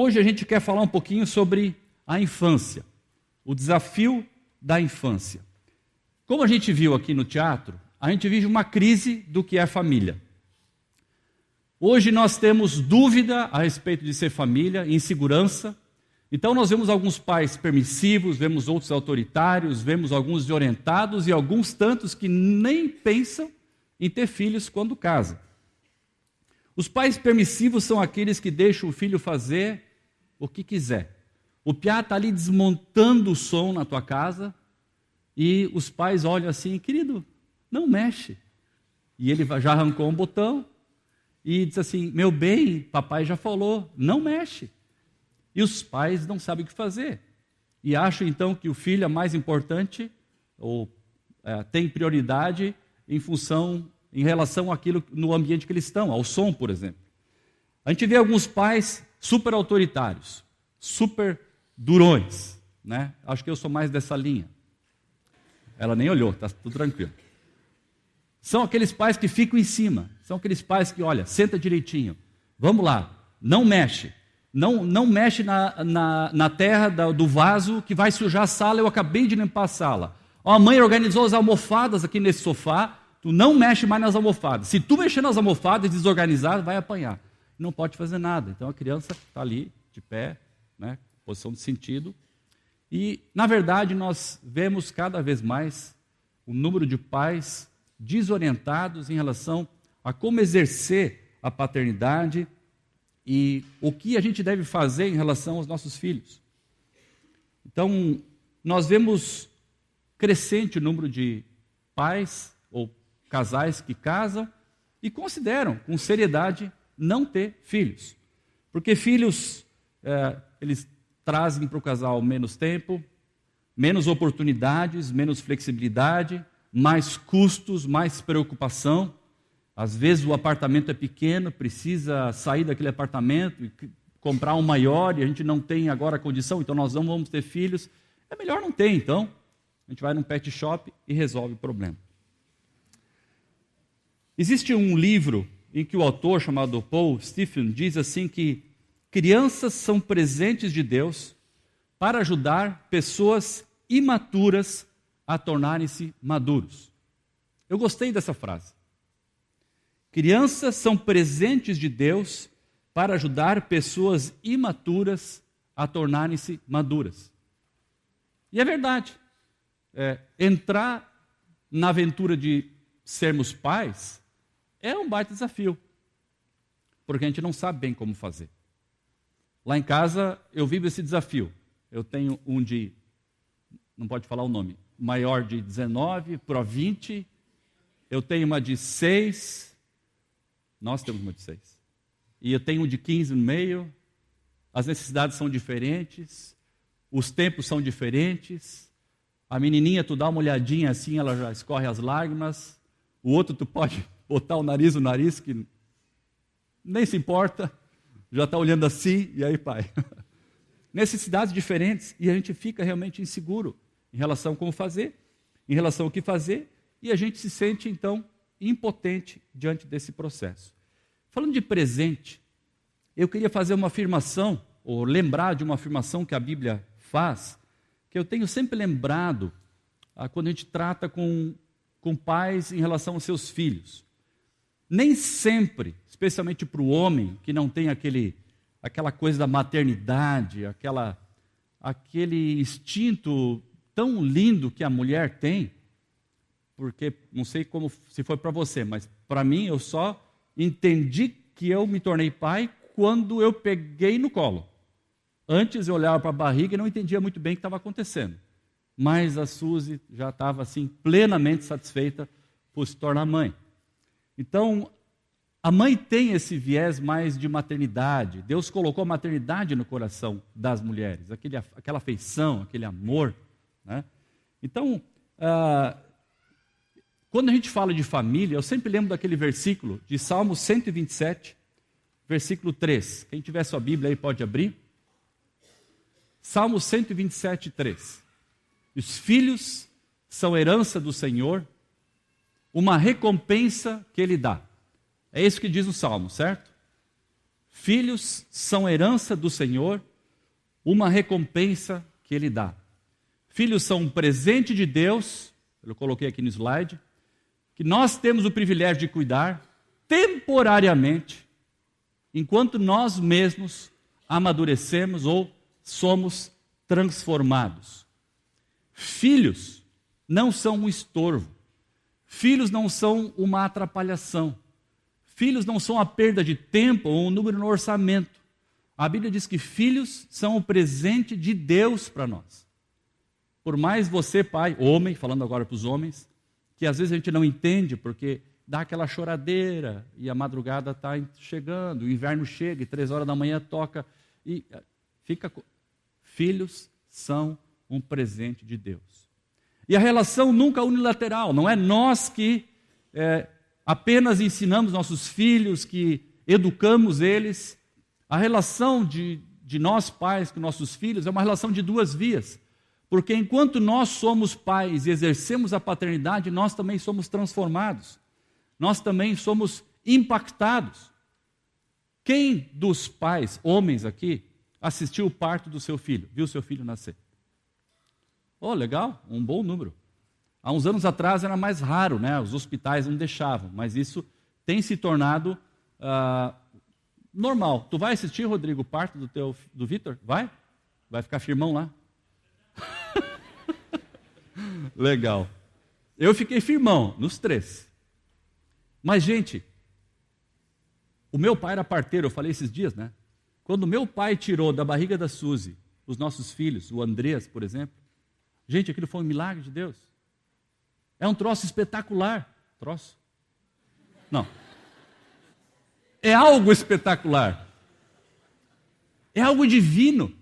Hoje a gente quer falar um pouquinho sobre a infância, o desafio da infância. Como a gente viu aqui no teatro, a gente vive uma crise do que é família. Hoje nós temos dúvida a respeito de ser família, insegurança. Então nós vemos alguns pais permissivos, vemos outros autoritários, vemos alguns desorientados e alguns tantos que nem pensam em ter filhos quando casam. Os pais permissivos são aqueles que deixam o filho fazer o que quiser. O piá está ali desmontando o som na tua casa e os pais olham assim, querido, não mexe. E ele já arrancou um botão e diz assim, meu bem, papai já falou, não mexe. E os pais não sabem o que fazer. E acham então que o filho é mais importante ou tem prioridade em relação àquilo no ambiente que eles estão, ao som, por exemplo. A gente vê alguns pais super autoritários, super durões, né? Acho que eu sou mais dessa linha. Ela nem olhou, está tudo tranquilo. São aqueles pais que ficam em cima, são aqueles pais que, olha, senta direitinho, vamos lá, não mexe. Não mexe na terra do vaso que vai sujar a sala, eu acabei de limpar a sala. A mãe organizou as almofadas aqui nesse sofá, tu não mexe mais nas almofadas. Se tu mexer nas almofadas desorganizado, vai apanhar. Não pode fazer nada. Então a criança está ali, de pé, né, posição de sentido. E, na verdade, nós vemos cada vez mais o número de pais desorientados em relação a como exercer a paternidade e o que a gente deve fazer em relação aos nossos filhos. Então, nós vemos crescente o número de pais ou casais que casam e consideram, com seriedade, não ter filhos. Porque filhos, eles trazem para o casal menos tempo, menos oportunidades, menos flexibilidade, mais custos, mais preocupação. Às vezes o apartamento é pequeno, precisa sair daquele apartamento e comprar um maior e a gente não tem agora a condição, então nós não vamos ter filhos. É melhor não ter, então. A gente vai num pet shop e resolve o problema. Existe um livro em que o autor, chamado Paul Stephen, diz assim que crianças são presentes de Deus para ajudar pessoas imaturas a tornarem-se maduros. Eu gostei dessa frase. Crianças são presentes de Deus para ajudar pessoas imaturas a tornarem-se maduras. E é verdade. Entrar na aventura de sermos pais é um baita desafio, porque a gente não sabe bem como fazer. Lá em casa eu vivo esse desafio. Eu tenho um de, não pode falar o nome, maior de 19, Pro 20, eu tenho uma de 6, nós temos uma de 6. E eu tenho um de 15 no meio. As necessidades são diferentes. Os tempos são diferentes. A menininha, tu dá uma olhadinha assim, ela já escorre as lágrimas. O outro, tu pode botar o nariz no nariz, que nem se importa. Já está olhando assim, e aí, pai? Necessidades diferentes. E a gente fica realmente inseguro em relação a como fazer, em relação ao que fazer. E a gente se sente, então, impotente diante desse processo. Falando de presente, eu queria fazer uma afirmação, ou lembrar de uma afirmação que a Bíblia faz, que eu tenho sempre lembrado quando a gente trata com pais em relação aos seus filhos. Nem sempre, especialmente para o homem, que não tem aquela coisa da maternidade, aquele instinto tão lindo que a mulher tem, porque não sei se foi para você, mas para mim eu só entendi que eu me tornei pai quando eu peguei no colo. Antes eu olhava para a barriga e não entendia muito bem o que estava acontecendo. Mas a Suzy já estava assim plenamente satisfeita por se tornar mãe. Então, a mãe tem esse viés mais de maternidade. Deus colocou a maternidade no coração das mulheres, aquela afeição, aquele amor, né? Então, quando a gente fala de família, eu sempre lembro daquele versículo de Salmo 127, versículo 3. Quem tiver sua Bíblia aí pode abrir. Salmo 127, 3. Os filhos são herança do Senhor, uma recompensa que Ele dá. É isso que diz o Salmo, certo? Filhos são herança do Senhor, uma recompensa que Ele dá. Filhos são um presente de Deus, eu coloquei aqui no slide, que nós temos o privilégio de cuidar temporariamente, enquanto nós mesmos amadurecemos ou somos transformados. Filhos não são um estorvo. Filhos não são uma atrapalhação. Filhos não são a perda de tempo ou um número no orçamento. A Bíblia diz que filhos são o presente de Deus para nós. Por mais você, pai, homem, falando agora para os homens, que às vezes a gente não entende porque dá aquela choradeira e a madrugada está chegando, o inverno chega e 3 horas da manhã toca e fica... Filhos são um presente de Deus. E a relação nunca é unilateral, não é nós que apenas ensinamos nossos filhos, que educamos eles. A relação de nós pais com nossos filhos é uma relação de 2 vias. Porque enquanto nós somos pais e exercemos a paternidade, nós também somos transformados. Nós também somos impactados. Quem dos pais, homens aqui, assistiu o parto do seu filho? Viu seu filho nascer? Oh, legal, um bom número. Há uns anos atrás era mais raro, né? Os hospitais não deixavam, mas isso tem se tornado normal. Tu vai assistir, Rodrigo, o parto do Vitor? Vai? Vai ficar firmão lá? Legal. Eu fiquei firmão nos 3. Mas, gente, o meu pai era parteiro, eu falei esses dias, né? Quando meu pai tirou da barriga da Suzy os nossos filhos, o Andrés, por exemplo, gente, aquilo foi um milagre de Deus. É um troço espetacular. Troço? Não. É algo espetacular. É algo divino.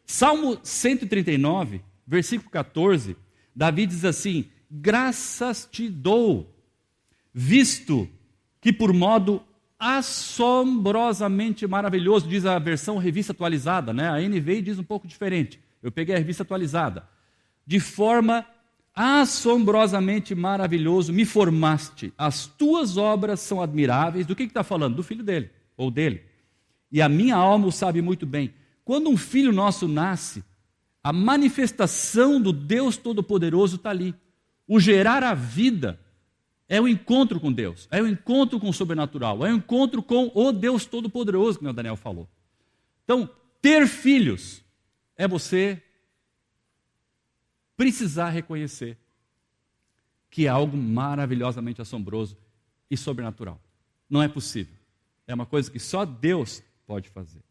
Salmo 139, versículo 14, Davi diz assim: graças te dou, visto que por modo assombrosamente maravilhoso, diz a versão revista atualizada, né? A NVI diz um pouco diferente. Eu peguei a revista atualizada. De forma assombrosamente maravilhoso me formaste, as tuas obras são admiráveis. Do que está falando? Do filho dele, ou dele. E a minha alma o sabe muito bem. Quando um filho nosso nasce, a manifestação do Deus Todo-Poderoso está ali. O gerar a vida é o encontro com Deus, é o encontro com o sobrenatural, é o encontro com o Deus Todo-Poderoso, que o Daniel falou. Então, ter filhos é você precisar reconhecer que é algo maravilhosamente assombroso e sobrenatural. Não é possível. É uma coisa que só Deus pode fazer.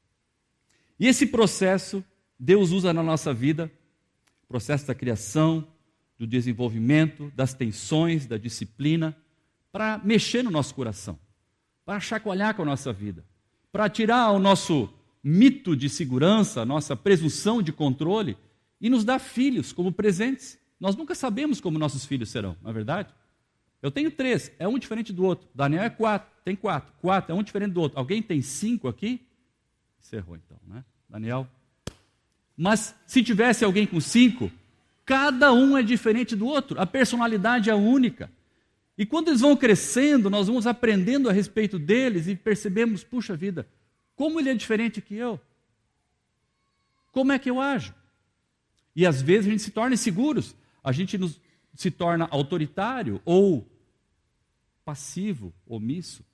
E esse processo, Deus usa na nossa vida, processo da criação, do desenvolvimento, das tensões, da disciplina, para mexer no nosso coração, para chacoalhar com a nossa vida, para tirar o nosso mito de segurança, a nossa presunção de controle e nos dar filhos como presentes. Nós nunca sabemos como nossos filhos serão, não é verdade? Eu tenho 3, é um diferente do outro. Daniel é 4, tem 4. 4 é um diferente do outro. Alguém tem 5 aqui? Encerrou então, né? Daniel. Mas se tivesse alguém com 5, cada um é diferente do outro. A personalidade é única. E quando eles vão crescendo, nós vamos aprendendo a respeito deles e percebemos, puxa vida, como ele é diferente que eu. Como é que eu ajo? E às vezes a gente se torna inseguros. A gente se torna autoritário ou passivo, omisso.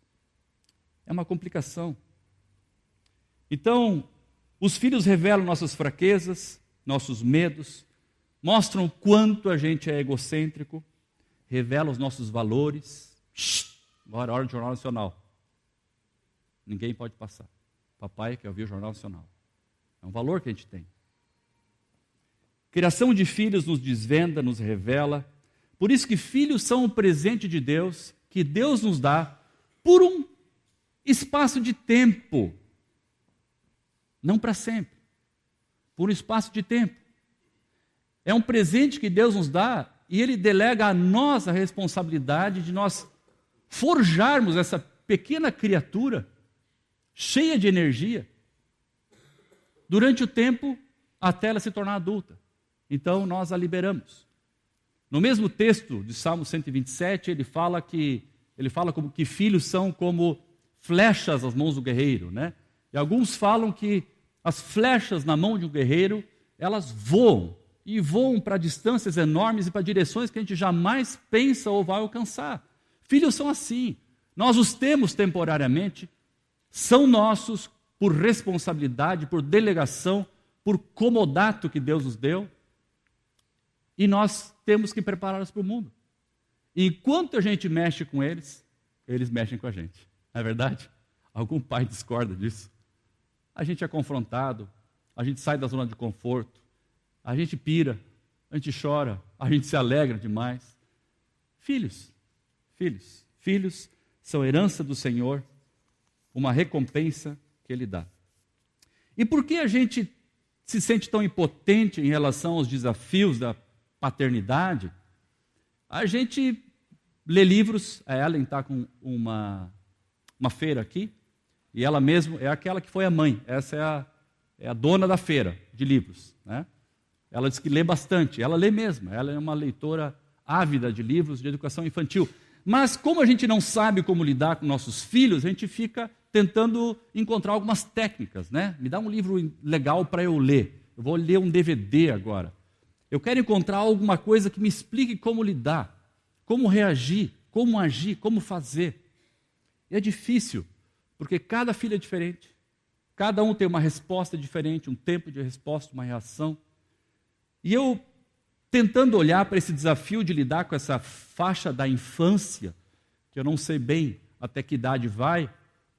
É uma complicação. Então, os filhos revelam nossas fraquezas, nossos medos, mostram o quanto a gente é egocêntrico, revelam os nossos valores. Agora é hora do Jornal Nacional. Ninguém pode passar. Papai quer ouvir o Jornal Nacional. É um valor que a gente tem. Criação de filhos nos desvenda, nos revela. Por isso que filhos são um presente de Deus, que Deus nos dá por um espaço de tempo. Não para sempre. Por um espaço de tempo. É um presente que Deus nos dá e Ele delega a nós a responsabilidade de nós forjarmos essa pequena criatura cheia de energia durante o tempo até ela se tornar adulta. Então nós a liberamos. No mesmo texto de Salmo 127, ele fala como que filhos são como flechas nas mãos do guerreiro, né? E alguns falam que as flechas na mão de um guerreiro, elas voam, e voam para distâncias enormes e para direções que a gente jamais pensa ou vai alcançar. Filhos são assim. Nós os temos temporariamente, são nossos por responsabilidade, por delegação, por comodato que Deus nos deu, e nós temos que prepará-los para o mundo. E enquanto a gente mexe com eles, eles mexem com a gente. Não é verdade? Algum pai discorda disso? A gente é confrontado, a gente sai da zona de conforto, a gente pira, a gente chora, a gente se alegra demais. Filhos são herança do Senhor, uma recompensa que Ele dá. E por que a gente se sente tão impotente em relação aos desafios da paternidade? A gente lê livros, a Ellen está com uma feira aqui, e ela mesma é aquela que foi a mãe, essa é a dona da feira de livros, né? Ela diz que lê bastante, ela lê mesmo, ela é uma leitora ávida de livros de educação infantil. Mas como a gente não sabe como lidar com nossos filhos, a gente fica tentando encontrar algumas técnicas, né? Me dá um livro legal para eu ler, eu vou ler um DVD agora. Eu quero encontrar alguma coisa que me explique como lidar, como reagir, como agir, como fazer. E é difícil, porque cada filho é diferente, cada um tem uma resposta diferente, um tempo de resposta, uma reação. E eu, tentando olhar para esse desafio de lidar com essa faixa da infância, que eu não sei bem até que idade vai,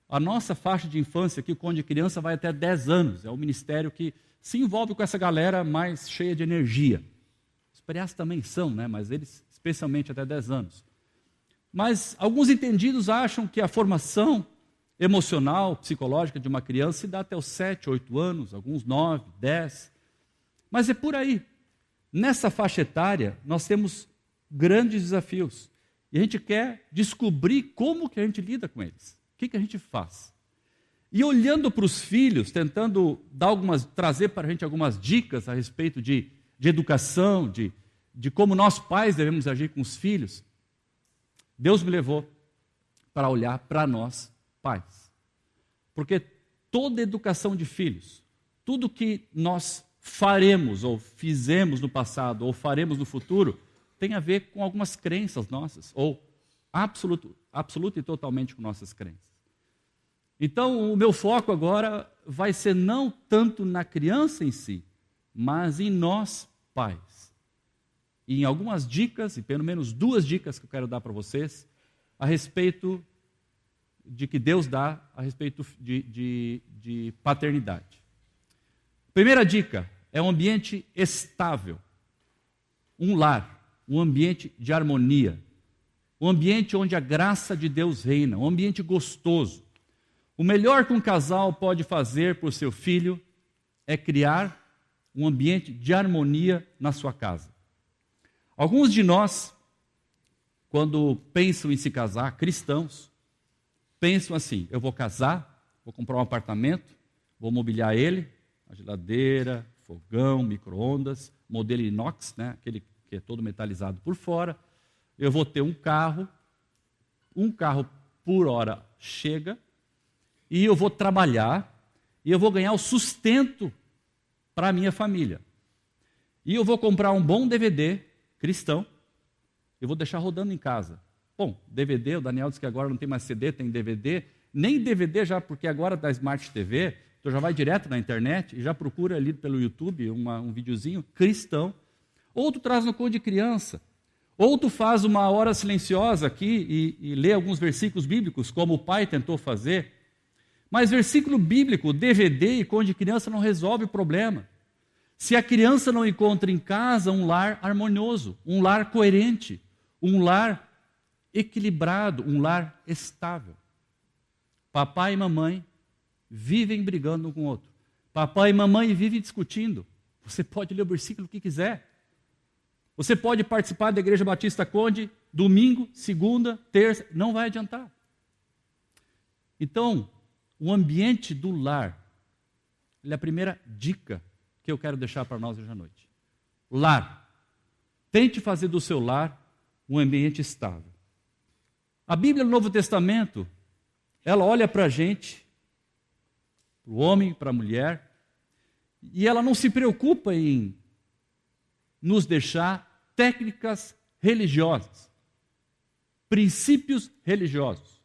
a nossa faixa de infância aqui, quando de criança, vai até 10 anos. É o ministério que se envolve com essa galera mais cheia de energia. Os preás também são, né? Mas eles especialmente até 10 anos. Mas alguns entendidos acham que a formação emocional, psicológica de uma criança se dá até os 7, 8 anos, alguns 9, 10. Mas é por aí. Nessa faixa etária, nós temos grandes desafios. E a gente quer descobrir como que a gente lida com eles. O que a gente faz? E olhando para os filhos, tentando trazer para a gente algumas dicas a respeito de educação, de como nós pais devemos agir com os filhos, Deus me levou para olhar para nós, pais. Porque toda educação de filhos, tudo que nós faremos ou fizemos no passado ou faremos no futuro, tem a ver com algumas crenças nossas, ou absoluta e totalmente com nossas crenças. Então, o meu foco agora vai ser não tanto na criança em si, mas em nós, pais. E em algumas dicas, e pelo menos 2 dicas que eu quero dar para vocês, a respeito de que Deus dá a respeito de paternidade. Primeira dica é um ambiente estável, um lar, um ambiente de harmonia, um ambiente onde a graça de Deus reina, um ambiente gostoso. O melhor que um casal pode fazer por seu filho é criar um ambiente de harmonia na sua casa. Alguns de nós, quando pensam em se casar, cristãos, pensam assim: eu vou casar, vou comprar um apartamento, vou mobiliar ele, a geladeira, fogão, micro-ondas, modelo inox, né, aquele que é todo metalizado por fora. Eu vou ter um carro por hora chega, e eu vou trabalhar, e eu vou ganhar o sustento para a minha família. E eu vou comprar um bom DVD cristão, eu vou deixar rodando em casa. Bom, DVD, o Daniel disse que agora não tem mais CD, tem DVD, nem DVD já, porque agora da Smart TV, tu já vai direto na internet e já procura ali pelo YouTube um videozinho cristão, ou tu traz no cor de criança, ou tu faz uma hora silenciosa aqui e lê alguns versículos bíblicos, como o pai tentou fazer. Mas versículo bíblico, DVD e cor de criança não resolve o problema. Se a criança não encontra em casa um lar harmonioso, um lar coerente, um lar equilibrado, um lar estável. Papai e mamãe vivem brigando um com o outro. Papai e mamãe vivem discutindo. Você pode ler o versículo que quiser. Você pode participar da Igreja Batista Conde, domingo, segunda, terça, não vai adiantar. Então, o ambiente do lar, é a primeira dica que eu quero deixar para nós hoje à noite. Lar. Tente fazer do seu lar um ambiente estável. A Bíblia no Novo Testamento ela olha para a gente, para o homem, para a mulher, e ela não se preocupa em nos deixar técnicas religiosas, princípios religiosos.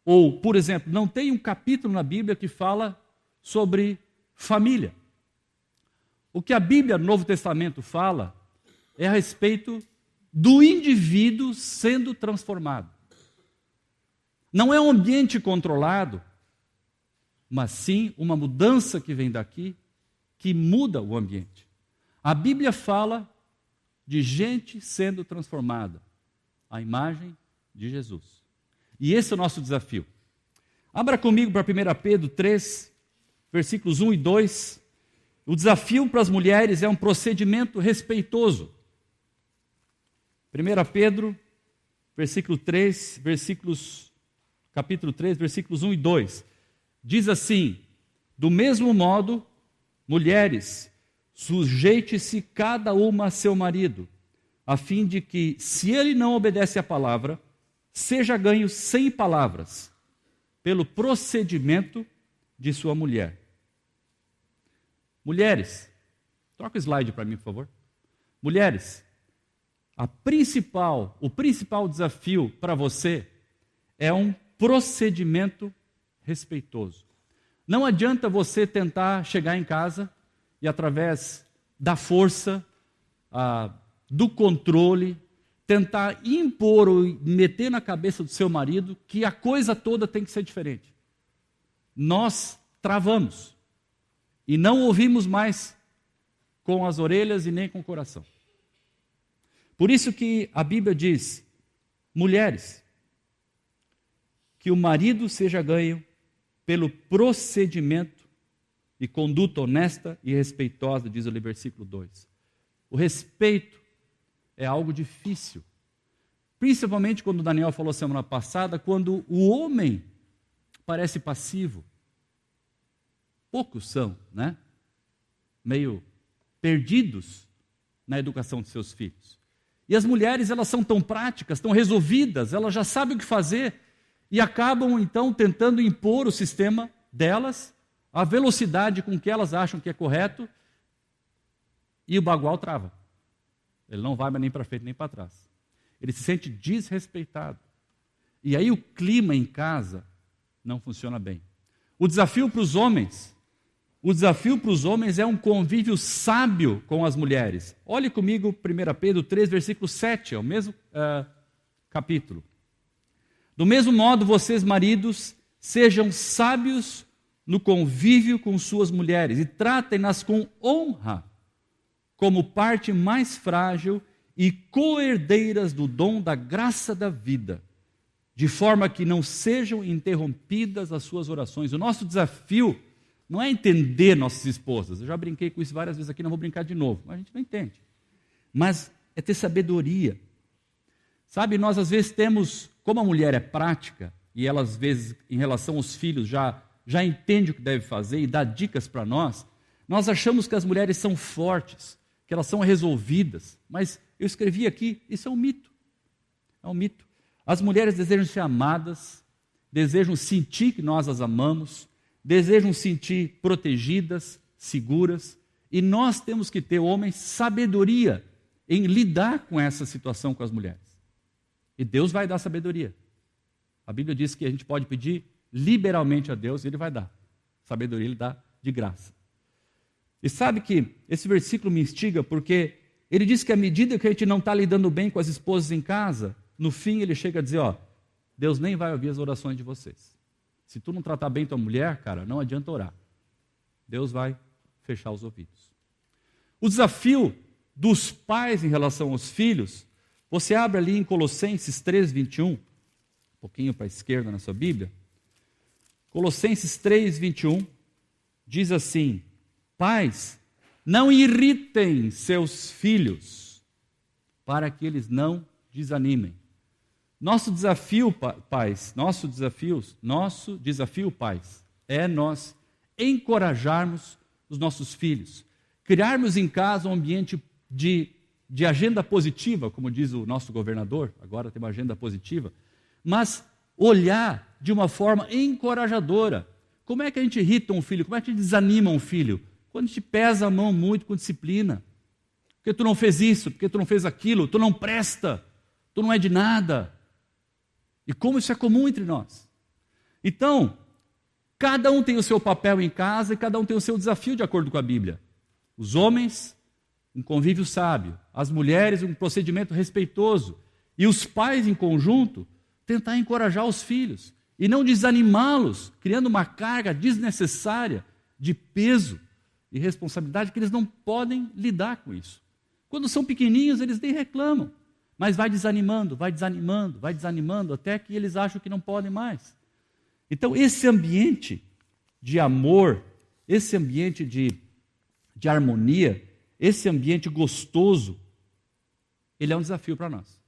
Ou, por exemplo, não tem um capítulo na Bíblia que fala sobre família. O que a Bíblia, no Novo Testamento, fala é a respeito do indivíduo sendo transformado. Não é um ambiente controlado, mas sim uma mudança que vem daqui, que muda o ambiente. A Bíblia fala de gente sendo transformada, à imagem de Jesus. E esse é o nosso desafio. Abra comigo para 1 Pedro 3, versículos 1 e 2. O desafio para as mulheres é um procedimento respeitoso. 1 Pedro, capítulo 3, versículos 1 e 2. Diz assim: do mesmo modo, mulheres, sujeite-se cada uma a seu marido, a fim de que, se ele não obedece à palavra, seja ganho sem palavras, pelo procedimento de sua mulher. Mulheres, troca o slide para mim, por favor. Mulheres, o principal desafio para você é um procedimento respeitoso. Não adianta você tentar chegar em casa e, através da força, do controle, tentar impor ou meter na cabeça do seu marido que a coisa toda tem que ser diferente. Nós travamos e não ouvimos mais com as orelhas e nem com o coração. Por isso que a Bíblia diz: mulheres, que o marido seja ganho pelo procedimento e conduta honesta e respeitosa, diz o versículo 2. O respeito é algo difícil, principalmente quando o Daniel falou semana passada, quando o homem parece passivo. Poucos são, né? Meio perdidos na educação de seus filhos. E as mulheres, elas são tão práticas, tão resolvidas, elas já sabem o que fazer e acabam, então, tentando impor o sistema delas, a velocidade com que elas acham que é correto, e o bagual trava. Ele não vai mais nem para frente nem para trás. Ele se sente desrespeitado. E aí o clima em casa não funciona bem. O desafio para os homens é um convívio sábio com as mulheres. Olhe comigo 1 Pedro 3, versículo 7, é o mesmo capítulo. Do mesmo modo, vocês, maridos, sejam sábios no convívio com suas mulheres e tratem-nas com honra, como parte mais frágil e co-herdeiras do dom da graça da vida, de forma que não sejam interrompidas as suas orações. O nosso desafio não é entender nossas esposas. Eu já brinquei com isso várias vezes aqui, não vou brincar de novo, mas a gente não entende. Mas é ter sabedoria. Sabe, nós às vezes temos, como a mulher é prática, e ela às vezes, em relação aos filhos, já entende o que deve fazer e dá dicas para nós achamos que as mulheres são fortes, que elas são resolvidas, mas eu escrevi aqui, isso é um mito. É um mito. As mulheres desejam ser amadas, desejam sentir que nós as amamos, desejam sentir protegidas, seguras, e nós temos que ter, homens, sabedoria em lidar com essa situação com as mulheres. E Deus vai dar sabedoria. A Bíblia diz que a gente pode pedir liberalmente a Deus e Ele vai dar. Sabedoria Ele dá de graça. E sabe que esse versículo me instiga porque ele diz que à medida que a gente não está lidando bem com as esposas em casa, no fim ele chega a dizer, Deus nem vai ouvir as orações de vocês. Se tu não tratar bem tua mulher, cara, não adianta orar. Deus vai fechar os ouvidos. O desafio dos pais em relação aos filhos, você abre ali em Colossenses 3, 21, um pouquinho para a esquerda na sua Bíblia. Colossenses 3, 21, diz assim: pais, não irritem seus filhos, para que eles não desanimem. Nosso desafio, pais, é nós encorajarmos os nossos filhos, criarmos em casa um ambiente de agenda positiva, como diz o nosso governador, agora tem uma agenda positiva, mas olhar de uma forma encorajadora. Como é que a gente irrita um filho? Como é que a gente desanima um filho? Quando a gente pesa a mão muito com disciplina. Porque tu não fez isso, porque tu não fez aquilo, tu não presta, tu não é de nada. E como isso é comum entre nós. Então, cada um tem o seu papel em casa e cada um tem o seu desafio de acordo com a Bíblia. Os homens, um convívio sábio. As mulheres, um procedimento respeitoso. E os pais, em conjunto, tentar encorajar os filhos e não desanimá-los, criando uma carga desnecessária de peso e responsabilidade que eles não podem lidar com isso. Quando são pequenininhos, eles nem reclamam, mas vai desanimando, até que eles acham que não podem mais. Então, esse ambiente de amor, esse ambiente de harmonia, esse ambiente gostoso, ele é um desafio para nós.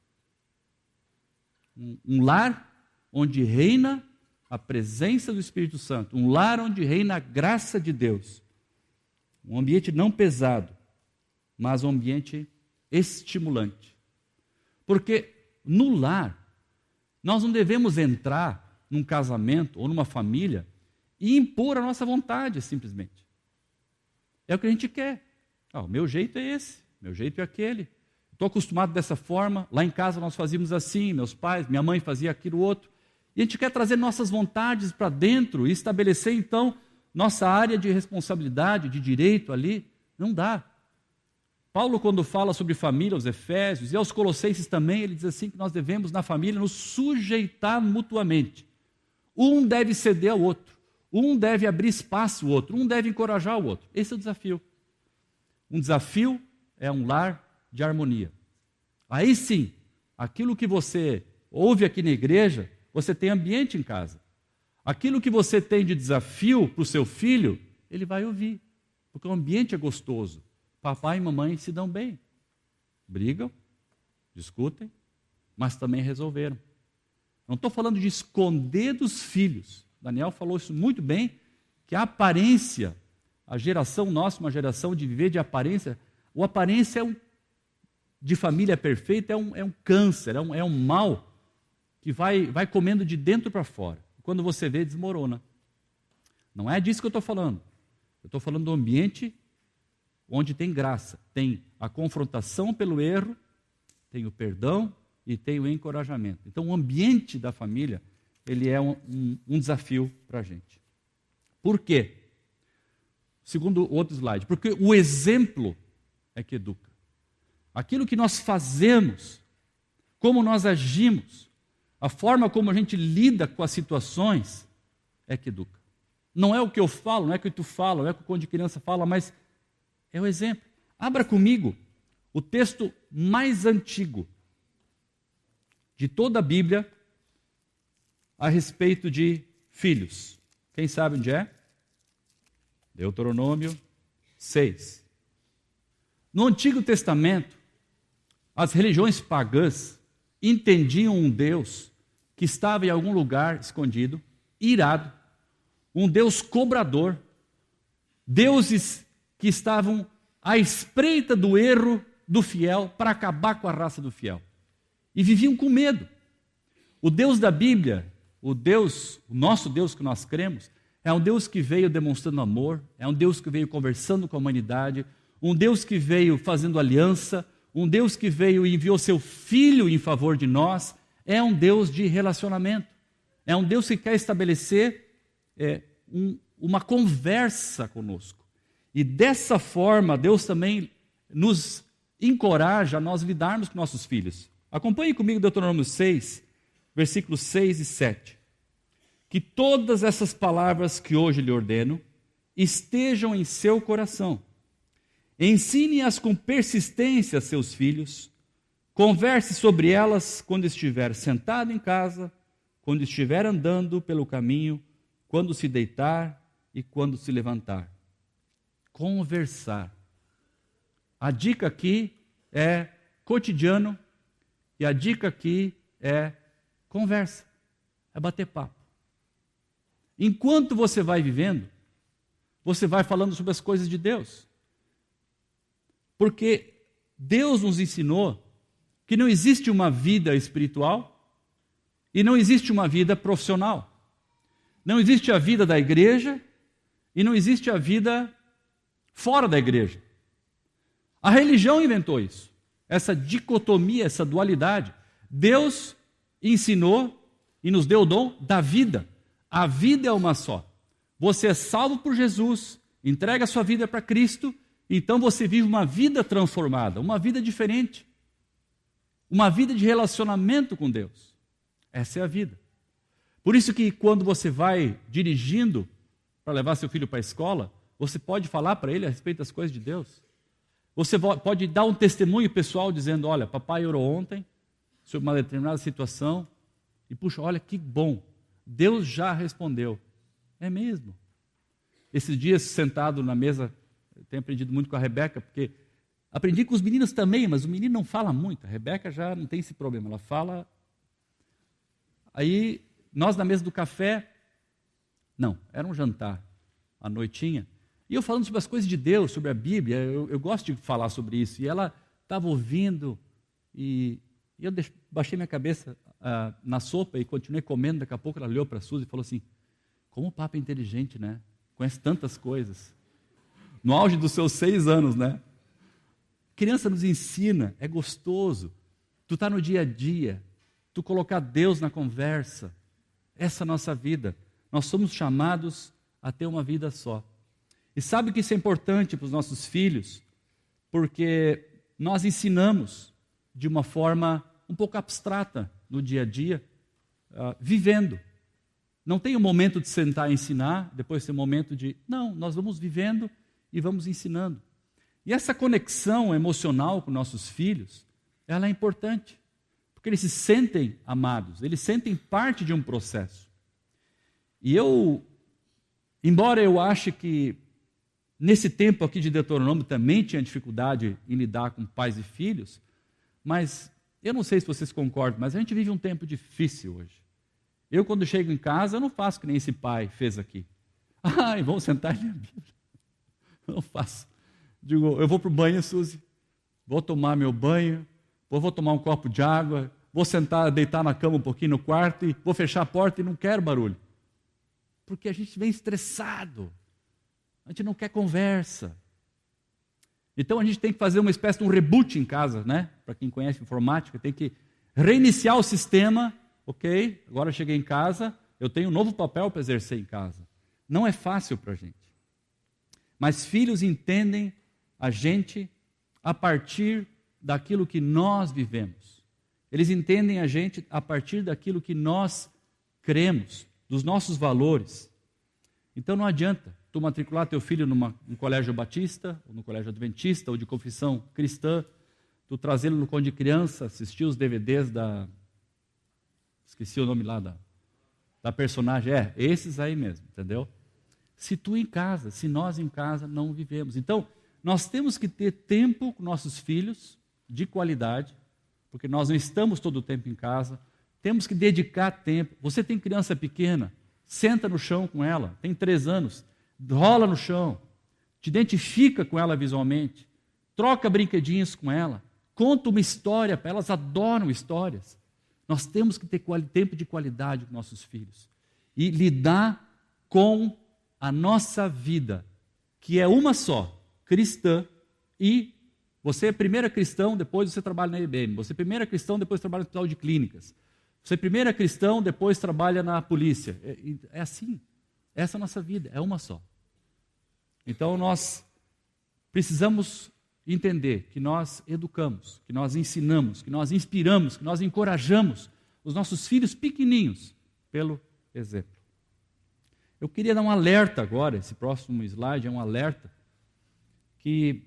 Um lar onde reina a presença do Espírito Santo, um lar onde reina a graça de Deus, um ambiente não pesado, mas um ambiente estimulante. Porque no lar, nós não devemos entrar num casamento ou numa família e impor a nossa vontade, simplesmente. É o que a gente quer. O meu jeito é esse, meu jeito é aquele. Estou acostumado dessa forma, lá em casa nós fazíamos assim, meus pais, minha mãe fazia aquilo outro. E a gente quer trazer nossas vontades para dentro e estabelecer, então, nossa área de responsabilidade, de direito ali. Não dá. Paulo, quando fala sobre família, aos Efésios e aos Colossenses também, ele diz assim que nós devemos, na família, nos sujeitar mutuamente. Um deve ceder ao outro, um deve abrir espaço ao outro, um deve encorajar o outro. Esse é o desafio. Um desafio é um lar de harmonia. Aí sim, aquilo que você ouve aqui na igreja, você tem ambiente em casa. Aquilo que você tem de desafio para o seu filho, ele vai ouvir, porque o ambiente é gostoso. Papai e mamãe se dão bem. Brigam, discutem, mas também resolveram. Não estou falando de esconder dos filhos. Daniel falou isso muito bem, que a aparência, a geração nossa, uma geração de viver de aparência, o aparência de família perfeita é um câncer, é um mal que vai comendo de dentro para fora. Quando você vê, desmorona. Não é disso que eu estou falando. Eu estou falando do ambiente onde tem graça, tem a confrontação pelo erro, tem o perdão e tem o encorajamento. Então, o ambiente da família, ele é um desafio para a gente. Por quê? Segundo outro slide, porque o exemplo é que educa. Aquilo que nós fazemos, como nós agimos, a forma como a gente lida com as situações, é que educa. Não é o que eu falo, não é o que tu fala, não é o que o conto de criança fala, mas é o exemplo. Abra comigo o texto mais antigo de toda a Bíblia a respeito de filhos. Quem sabe onde é? Deuteronômio 6. No Antigo Testamento, as religiões pagãs entendiam um Deus que estava em algum lugar escondido, irado, um Deus cobrador, deuses que estavam à espreita do erro do fiel para acabar com a raça do fiel. E viviam com medo. O Deus da Bíblia, o nosso Deus que nós cremos, é um Deus que veio demonstrando amor, é um Deus que veio conversando com a humanidade, um Deus que veio fazendo aliança, um Deus que veio e enviou seu Filho em favor de nós, é um Deus de relacionamento, é um Deus que quer estabelecer uma conversa conosco. E dessa forma, Deus também nos encoraja a nós lidarmos com nossos filhos. Acompanhe comigo Deuteronômio 6, versículos 6 e 7. Que todas essas palavras que hoje lhe ordeno estejam em seu coração. Ensine-as com persistência a seus filhos. Converse sobre elas quando estiver sentado em casa, quando estiver andando pelo caminho, quando se deitar e quando se levantar. Conversar. A dica aqui é cotidiano e a dica aqui é conversa, é bater papo. Enquanto você vai vivendo, você vai falando sobre as coisas de Deus. Porque Deus nos ensinou que não existe uma vida espiritual e não existe uma vida profissional. Não existe a vida da igreja e não existe a vida fora da igreja. A religião inventou isso, essa dicotomia, essa dualidade. Deus ensinou e nos deu o dom da vida. A vida é uma só. Você é salvo por Jesus, entrega a sua vida para Cristo, então você vive uma vida transformada, uma vida diferente, uma vida de relacionamento com Deus. Essa é a vida. Por isso que quando você vai dirigindo para levar seu filho para a escola, você pode falar para ele a respeito das coisas de Deus. Você pode dar um testemunho pessoal dizendo, olha, papai orou ontem sobre uma determinada situação e, puxa, olha que bom, Deus já respondeu. É mesmo. Esses dias, sentado na mesa, eu tenho aprendido muito com a Rebeca, porque aprendi com os meninos também, mas o menino não fala muito. A Rebeca já não tem esse problema, ela fala. Aí, nós na mesa do café, não, era um jantar, à noitinha, e eu falando sobre as coisas de Deus, sobre a Bíblia, eu gosto de falar sobre isso, e ela estava ouvindo, e eu baixei minha cabeça na sopa e continuei comendo. Daqui a pouco ela olhou para a Suzy e falou assim, como o Papa é inteligente, né? Conhece tantas coisas. No auge dos seus 6 anos, né? Criança nos ensina, é gostoso. Tu está no dia a dia, tu colocar Deus na conversa. Essa é a nossa vida. Nós somos chamados a ter uma vida só. E sabe que isso é importante para os nossos filhos? Porque nós ensinamos de uma forma um pouco abstrata no dia a dia, vivendo. Não tem um momento de sentar e ensinar, depois tem um momento de... Não, nós vamos vivendo e vamos ensinando. E essa conexão emocional com nossos filhos, ela é importante. Porque eles se sentem amados, eles sentem parte de um processo. E embora eu ache que nesse tempo aqui de Deuteronômio também tinha dificuldade em lidar com pais e filhos, mas eu não sei se vocês concordam, mas a gente vive um tempo difícil hoje. Eu, quando chego em casa, eu não faço que nem esse pai fez aqui. Vamos sentar e ler a Bíblia. Eu não faço. Digo, eu vou para o banho, Suzy, vou tomar meu banho, vou tomar um copo de água, vou sentar, deitar na cama um pouquinho no quarto, e vou fechar a porta e não quero barulho. Porque a gente vem estressado, a gente não quer conversa. Então a gente tem que fazer uma espécie de um reboot em casa, né? Para quem conhece informática, tem que reiniciar o sistema. Ok, agora eu cheguei em casa, eu tenho um novo papel para exercer em casa. Não é fácil para a gente. Mas filhos entendem a gente a partir daquilo que nós vivemos. Eles entendem a gente a partir daquilo que nós cremos, dos nossos valores. Então não adianta tu matricular teu filho num colégio batista, ou no colégio adventista, ou de confissão cristã, tu trazê-lo no Conde de Criança, assistir os DVDs esqueci o nome lá da personagem. Esses aí mesmo, entendeu? Se nós em casa não vivemos. Então, nós temos que ter tempo com nossos filhos, de qualidade, porque nós não estamos todo o tempo em casa. Temos que dedicar tempo. Você tem criança pequena, senta no chão com ela, tem 3 anos, rola no chão, te identifica com ela visualmente, troca brinquedinhos com ela, conta uma história para elas, adoram histórias. Nós temos que ter tempo de qualidade com nossos filhos e lidar com a nossa vida, que é uma só, cristã, e você é primeira cristão, depois você trabalha na IBM, você é primeira cristão, depois trabalha no hospital de clínicas, você é primeira cristão, depois trabalha na polícia. É assim, essa é a nossa vida, é uma só. Então nós precisamos entender que nós educamos, que nós ensinamos, que nós inspiramos, que nós encorajamos os nossos filhos pequeninhos pelo exemplo. Eu queria dar um alerta agora, esse próximo slide é um alerta, que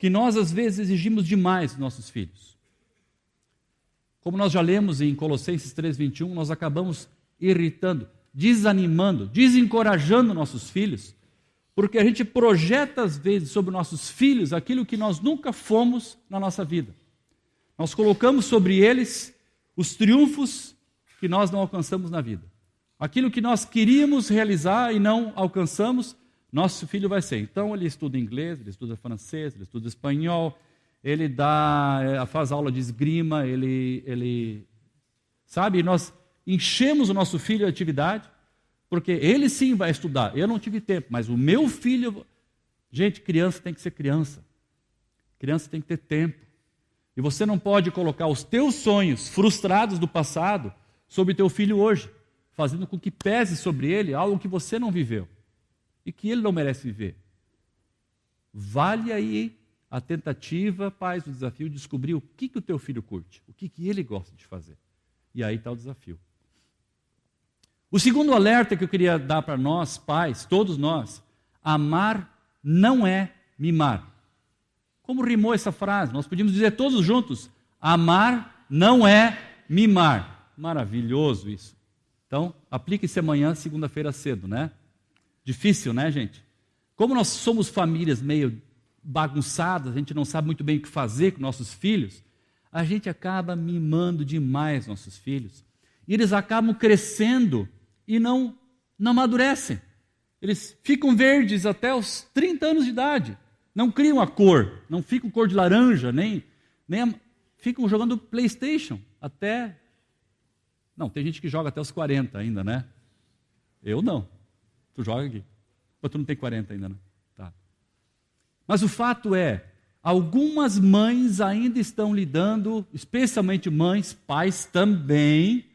nós às vezes exigimos demais dos nossos filhos. Como nós já lemos em Colossenses 3:21, nós acabamos irritando, desanimando, desencorajando nossos filhos, porque a gente projeta às vezes sobre nossos filhos aquilo que nós nunca fomos na nossa vida. Nós colocamos sobre eles os triunfos que nós não alcançamos na vida. Aquilo que nós queríamos realizar e não alcançamos, nosso filho vai ser. Então ele estuda inglês, ele estuda francês, ele estuda espanhol, ele faz aula de esgrima, ele sabe? Nós enchemos o nosso filho de atividade, porque ele sim vai estudar. Eu não tive tempo, mas o meu filho... Gente, criança tem que ser criança. Criança tem que ter tempo. E você não pode colocar os teus sonhos frustrados do passado sobre teu filho hoje, fazendo com que pese sobre ele algo que você não viveu e que ele não merece viver. Vale aí a tentativa, pais, o desafio de descobrir o que o teu filho curte, o que ele gosta de fazer. E aí está o desafio. O segundo alerta que eu queria dar para nós, pais, todos nós, amar não é mimar. Como rimou essa frase? Nós podíamos dizer todos juntos, amar não é mimar. Maravilhoso isso. Então, aplique isso amanhã, segunda-feira cedo, né? Difícil, né, gente? Como nós somos famílias meio bagunçadas, a gente não sabe muito bem o que fazer com nossos filhos, a gente acaba mimando demais nossos filhos. E eles acabam crescendo e não amadurecem. Eles ficam verdes até os 30 anos de idade. Não criam a cor, não ficam cor de laranja, ficam jogando PlayStation até... Não, tem gente que joga até os 40 ainda, né? Eu não. Tu joga aqui. Mas tu não tem 40 ainda, né? Tá. Mas o fato é, algumas mães ainda estão lidando, especialmente mães, pais também,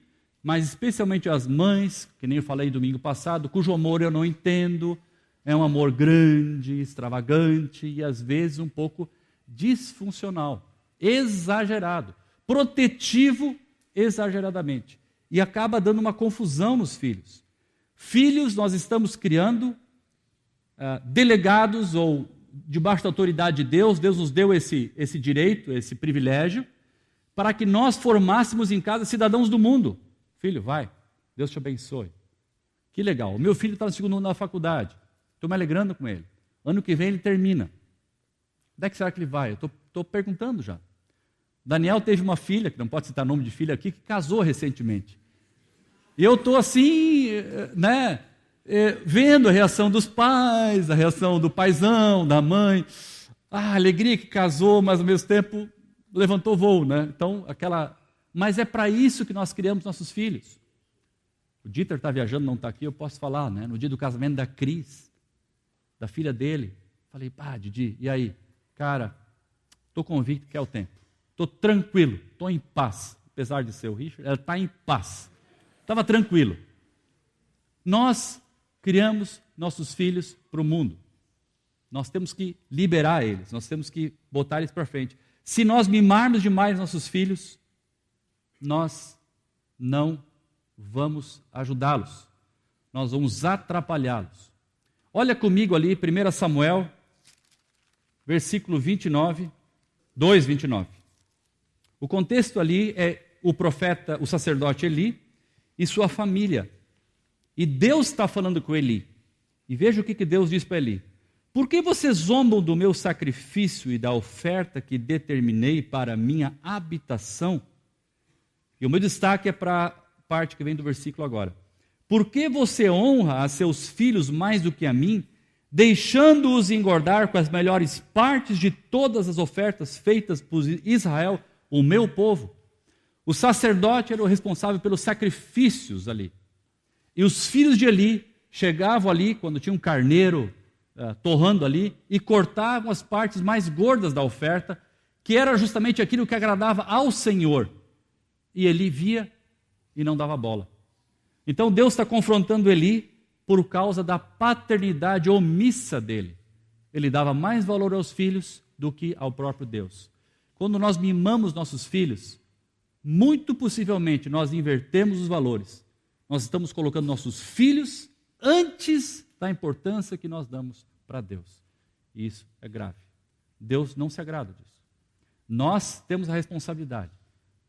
mas especialmente as mães, que nem eu falei domingo passado, cujo amor eu não entendo, é um amor grande, extravagante e às vezes um pouco disfuncional, exagerado, protetivo exageradamente. E acaba dando uma confusão nos filhos. Filhos nós estamos criando delegados ou debaixo da autoridade de Deus. Deus nos deu esse direito, esse privilégio, para que nós formássemos em casa cidadãos do mundo. Filho, vai, Deus te abençoe. Que legal, o meu filho está no segundo ano da faculdade, estou me alegrando com ele. Ano que vem ele termina. Onde é que será que ele vai? Eu estou perguntando já. Daniel teve uma filha, que não pode citar nome de filha aqui, que casou recentemente. E eu estou assim, vendo a reação dos pais, a reação do paizão, da mãe. Alegria que casou, mas ao mesmo tempo levantou voo, né? Então, Mas é para isso que nós criamos nossos filhos. O Dieter está viajando, não está aqui, eu posso falar, né? No dia do casamento da Cris, da filha dele, falei, Didi, e aí? Cara, estou convicto que é o tempo. Estou tranquilo, estou em paz. Apesar de ser o Richard, ela está em paz. Estava tranquilo. Nós criamos nossos filhos para o mundo. Nós temos que liberar eles, nós temos que botar eles para frente. Se nós mimarmos demais nossos filhos, nós não vamos ajudá-los. Nós vamos atrapalhá-los. Olha comigo ali, 1 Samuel, versículo 29, 2:29. O contexto ali é o profeta, o sacerdote Eli e sua família. E Deus está falando com Eli. E veja o que Deus diz para Eli. Por que vocês zombam do meu sacrifício e da oferta que determinei para a minha habitação? E o meu destaque é para a parte que vem do versículo agora. Por que você honra a seus filhos mais do que a mim, deixando-os engordar com as melhores partes de todas as ofertas feitas por Israel, o meu povo? O sacerdote era o responsável pelos sacrifícios ali. E os filhos de Eli chegavam ali, quando tinha um carneiro torrando ali, e cortavam as partes mais gordas da oferta, que era justamente aquilo que agradava ao Senhor. E Eli via e não dava bola. Então Deus está confrontando Eli por causa da paternidade omissa dele. Ele dava mais valor aos filhos do que ao próprio Deus. Quando nós mimamos nossos filhos, muito possivelmente nós invertemos os valores. Nós estamos colocando nossos filhos antes da importância que nós damos para Deus. E isso é grave. Deus não se agrada disso. Nós temos a responsabilidade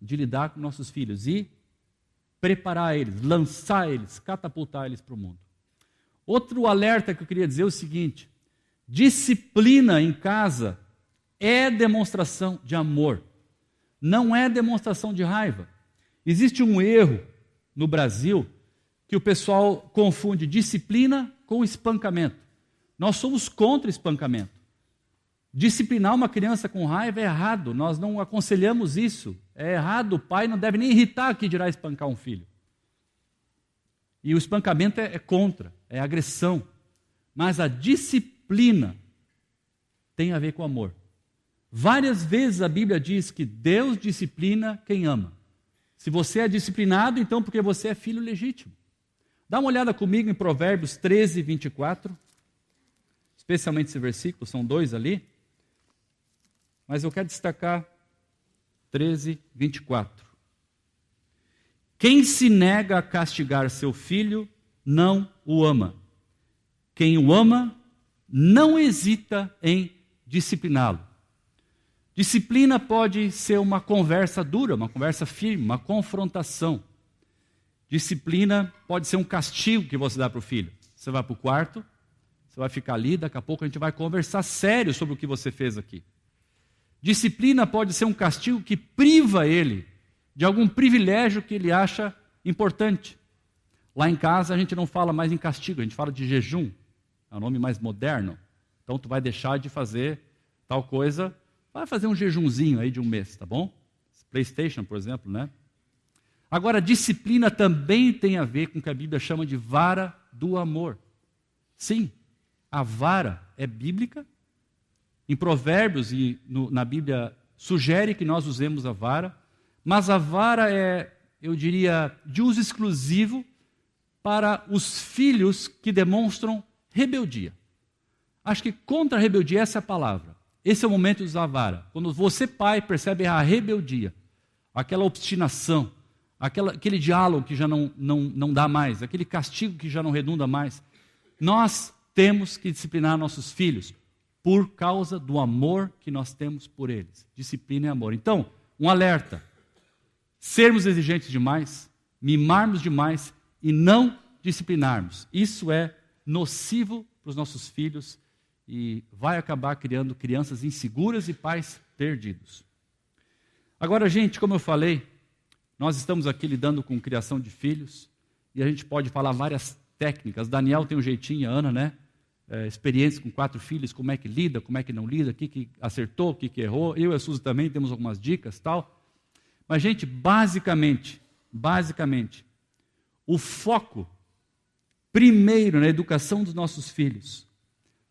de lidar com nossos filhos e preparar eles, lançar eles, catapultar eles para o mundo. Outro alerta que eu queria dizer é o seguinte: disciplina em casa é demonstração de amor, não é demonstração de raiva. Existe um erro no Brasil que o pessoal confunde disciplina com espancamento. Nós somos contra espancamento. Disciplinar uma criança com raiva é errado, nós não aconselhamos isso. É errado, o pai não deve nem irritar que dirá espancar um filho. E o espancamento é contra, é agressão. Mas a disciplina tem a ver com amor. Várias vezes a Bíblia diz que Deus disciplina quem ama. Se você é disciplinado, então porque você é filho legítimo. Dá uma olhada comigo em Provérbios 13, 24. Especialmente esse versículo, são 2 ali. Mas eu quero destacar 13, 24. Quem se nega a castigar seu filho, não o ama. Quem o ama, não hesita em discipliná-lo. Disciplina pode ser uma conversa dura, uma conversa firme, uma confrontação. Disciplina pode ser um castigo que você dá para o filho. Você vai para o quarto, você vai ficar ali, daqui a pouco a gente vai conversar sério sobre o que você fez aqui. Disciplina pode ser um castigo que priva ele de algum privilégio que ele acha importante. Lá em casa a gente não fala mais em castigo, a gente fala de jejum. É um nome mais moderno. Então tu vai deixar de fazer tal coisa, vai fazer um jejumzinho aí de um mês, tá bom? PlayStation, por exemplo, né? Agora, disciplina também tem a ver com o que a Bíblia chama de vara do amor. Sim, a vara é bíblica. Em Provérbios e na Bíblia sugere que nós usemos a vara, mas a vara é, eu diria, de uso exclusivo para os filhos que demonstram rebeldia. Acho que contra a rebeldia essa é a palavra. Esse é o momento de usar a vara. Quando você, pai, percebe a rebeldia, aquela obstinação, aquele diálogo que já não dá mais, aquele castigo que já não redunda mais, nós temos que disciplinar nossos filhos por causa do amor que nós temos por eles. Disciplina e amor. Então, um alerta. Sermos exigentes demais, mimarmos demais e não disciplinarmos. Isso é nocivo para os nossos filhos e vai acabar criando crianças inseguras e pais perdidos. Agora, gente, como eu falei, nós estamos aqui lidando com criação de filhos e a gente pode falar várias técnicas. Daniel tem um jeitinho, a Ana, né? Experiência com 4 filhos, como é que lida, como é que não lida, o que acertou, o que errou. Eu e a Suzy também temos algumas dicas, tal. Mas, gente, basicamente, o foco primeiro na educação dos nossos filhos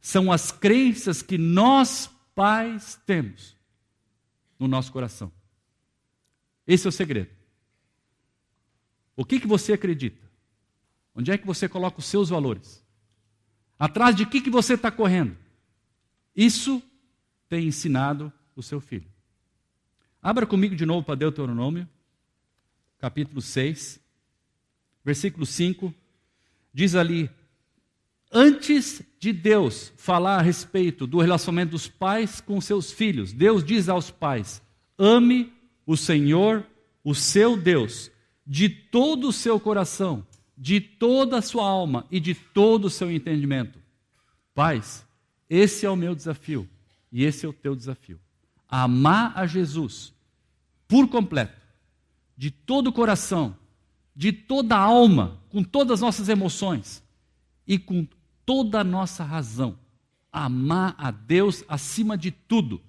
são as crenças que nós, pais, temos no nosso coração. Esse é o segredo. O que você acredita? Onde é que você coloca os seus valores? Atrás de que você está correndo? Isso tem ensinado o seu filho. Abra comigo de novo para Deuteronômio, capítulo 6, versículo 5. Diz ali, antes de Deus falar a respeito do relacionamento dos pais com seus filhos, Deus diz aos pais, ame o Senhor, o seu Deus, de todo o seu coração, de toda a sua alma e de todo o seu entendimento. Pais, esse é o meu desafio e esse é o teu desafio. Amar a Jesus por completo, de todo o coração, de toda a alma, com todas as nossas emoções e com toda a nossa razão. Amar a Deus acima de tudo.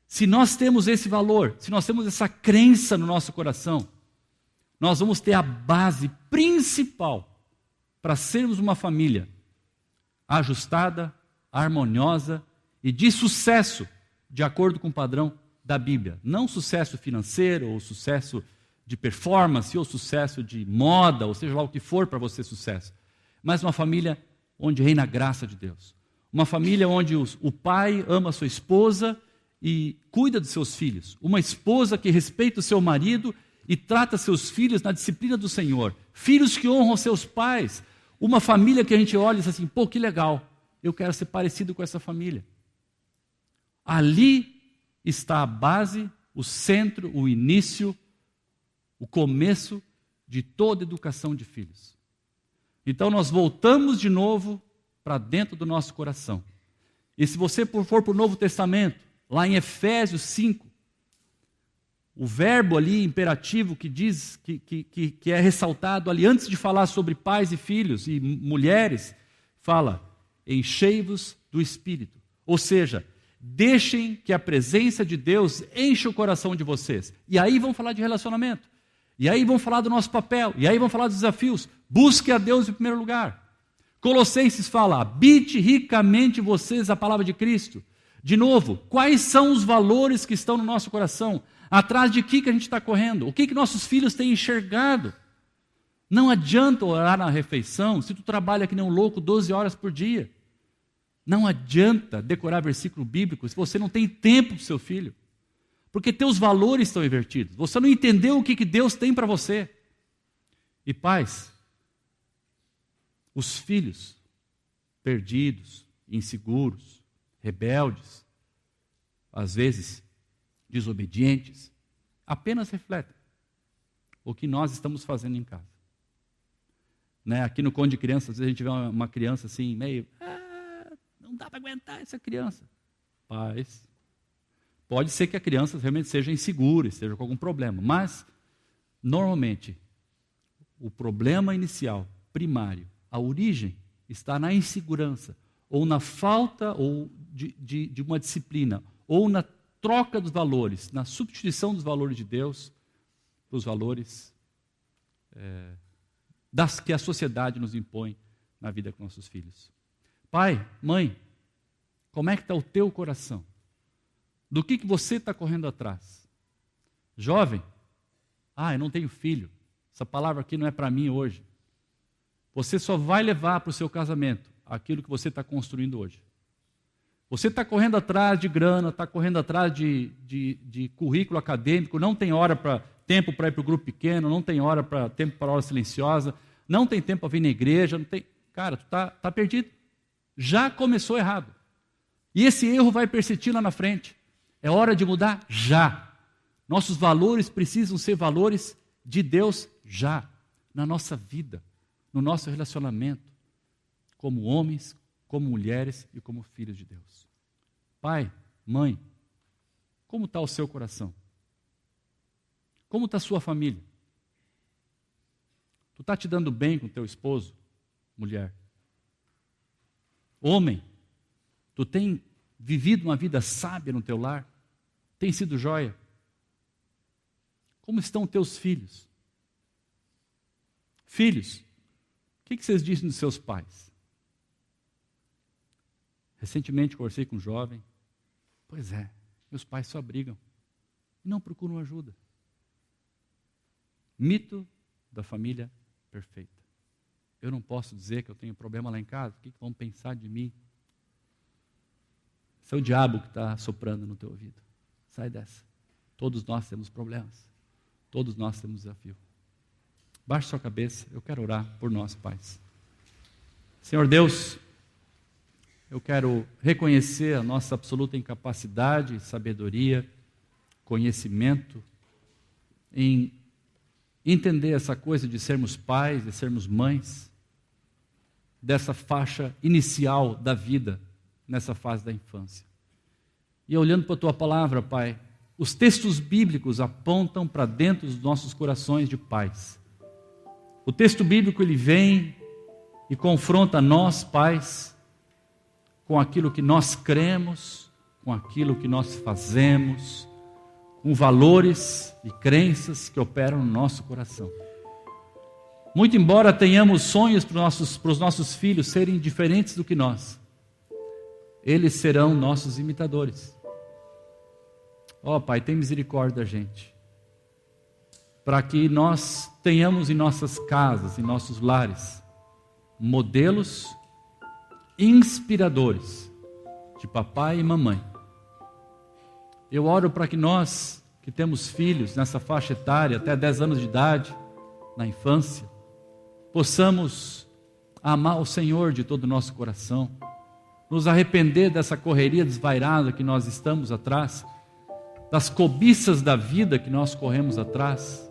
Se nós temos esse valor, se nós temos essa crença no nosso coração, nós vamos ter a base principal para sermos uma família ajustada, harmoniosa e de sucesso, de acordo com o padrão da Bíblia. Não sucesso financeiro, ou sucesso de performance, ou sucesso de moda, ou seja lá o que for para você sucesso. Mas uma família onde reina a graça de Deus. Uma família onde o pai ama a sua esposa e cuida dos seus filhos. Uma esposa que respeita o seu marido e trata seus filhos na disciplina do Senhor. Filhos que honram seus pais. Uma família que a gente olha e diz assim, pô, que legal, eu quero ser parecido com essa família. Ali está a base, o centro, o início, o começo de toda educação de filhos. Então nós voltamos de novo para dentro do nosso coração. E se você for para o Novo Testamento, lá em Efésios 5, o verbo ali imperativo que diz, que é ressaltado ali, antes de falar sobre pais e filhos e mulheres, fala, enchei-vos do Espírito. Ou seja, Deixem que a presença de Deus enche o coração de vocês. E aí vão falar de relacionamento. E aí vão falar do nosso papel. E aí vão falar dos desafios. Busque a Deus em primeiro lugar. Colossenses fala, habite ricamente em vocês a palavra de Cristo. De novo, quais são os valores que estão no nosso coração? Atrás de que a gente está correndo? O que nossos filhos têm enxergado? Não adianta orar na refeição se tu trabalha que nem um louco 12 horas por dia. Não adianta decorar versículo bíblico se você não tem tempo para o seu filho. Porque teus valores estão invertidos. Você não entendeu o que Deus tem para você. E pais, os filhos perdidos, inseguros, rebeldes, às vezes desobedientes, apenas refletem o que nós estamos fazendo em casa. Né? Aqui no Conde de Crianças, às vezes a gente vê uma criança assim, meio... não dá para aguentar essa criança. Pais, pode ser que a criança realmente seja insegura, esteja com algum problema, mas, normalmente, o problema inicial, primário, a origem, está na insegurança, ou na falta de uma disciplina, ou na troca dos valores, na substituição dos valores de Deus para os valores que a sociedade nos impõe na vida com nossos filhos. Pai, mãe, como é que está o teu coração? Do que você está correndo atrás? Jovem, eu não tenho filho, essa palavra aqui não é para mim hoje. Você só vai levar para o seu casamento aquilo que você está construindo hoje. Você está correndo atrás de grana, está correndo atrás de currículo acadêmico, não tem tempo para ir para o grupo pequeno, não tem tempo para hora silenciosa, não tem tempo para vir na igreja, não tem... Cara, tu está perdido. Já começou errado. E esse erro vai persistir lá na frente. É hora de mudar já. Nossos valores precisam ser valores de Deus já, na nossa vida, no nosso relacionamento, como homens, como mulheres e como filhos de Deus. Pai, mãe, como está o seu coração? Como está a sua família? Tu está te dando bem com o teu esposo, mulher? Homem, tu tem vivido uma vida sábia no teu lar? Tem sido joia? Como estão teus filhos? Filhos, o que vocês dizem dos seus pais? Recentemente conversei com um jovem. Pois é, meus pais só brigam e não procuram ajuda. Mito da família perfeita. Eu não posso dizer que eu tenho problema lá em casa. O que vão pensar de mim? Esse é o diabo que está soprando no teu ouvido. Sai dessa. Todos nós temos problemas. Todos nós temos desafio. Baixe sua cabeça. Eu quero orar por nós, pais. Senhor Deus, eu quero reconhecer a nossa absoluta incapacidade, sabedoria, conhecimento em entender essa coisa de sermos pais, de sermos mães, dessa faixa inicial da vida, nessa fase da infância. E olhando para a Tua palavra, Pai, os textos bíblicos apontam para dentro dos nossos corações de pais. O texto bíblico, ele vem e confronta nós, pais, com aquilo que nós cremos, com aquilo que nós fazemos, com valores e crenças que operam no nosso coração. Muito embora tenhamos sonhos para os nossos filhos serem diferentes do que nós, eles serão nossos imitadores. Ó Pai, tem misericórdia da gente, para que nós tenhamos em nossas casas, em nossos lares, modelos inspiradores de papai e mamãe. Eu oro para que nós, que temos filhos nessa faixa etária, até 10 anos de idade, na infância, possamos amar o Senhor de todo o nosso coração, nos arrepender dessa correria desvairada que nós estamos atrás, das cobiças da vida que nós corremos atrás,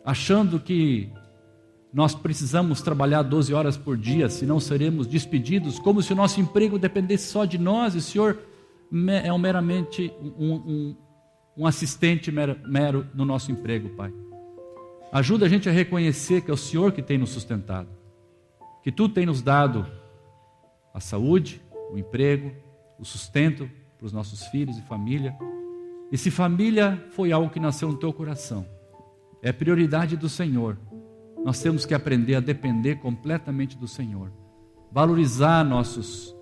achando que nós precisamos trabalhar 12 horas por dia, senão seremos despedidos, como se o nosso emprego dependesse só de nós, e o Senhor é meramente um assistente mero no nosso emprego, Pai. Ajuda a gente a reconhecer que é o Senhor que tem nos sustentado, que Tu tem nos dado a saúde, o emprego, o sustento para os nossos filhos e família. E se família foi algo que nasceu no teu coração, é prioridade do Senhor, nós temos que aprender a depender completamente do Senhor, valorizar nossos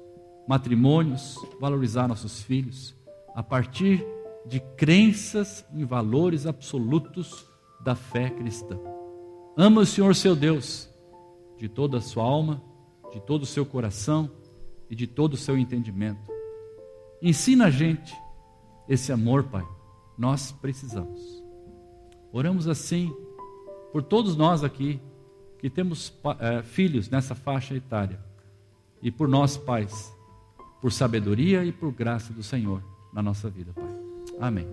matrimônios, valorizar nossos filhos, a partir de crenças em valores absolutos da fé cristã. Ama o Senhor seu Deus de toda a sua alma, de todo o seu coração e de todo o seu entendimento. Ensina a gente esse amor, Pai, nós precisamos. Oramos assim por todos nós aqui que temos filhos nessa faixa etária, e por nós pais, por sabedoria e por graça do Senhor na nossa vida, Pai. Amém.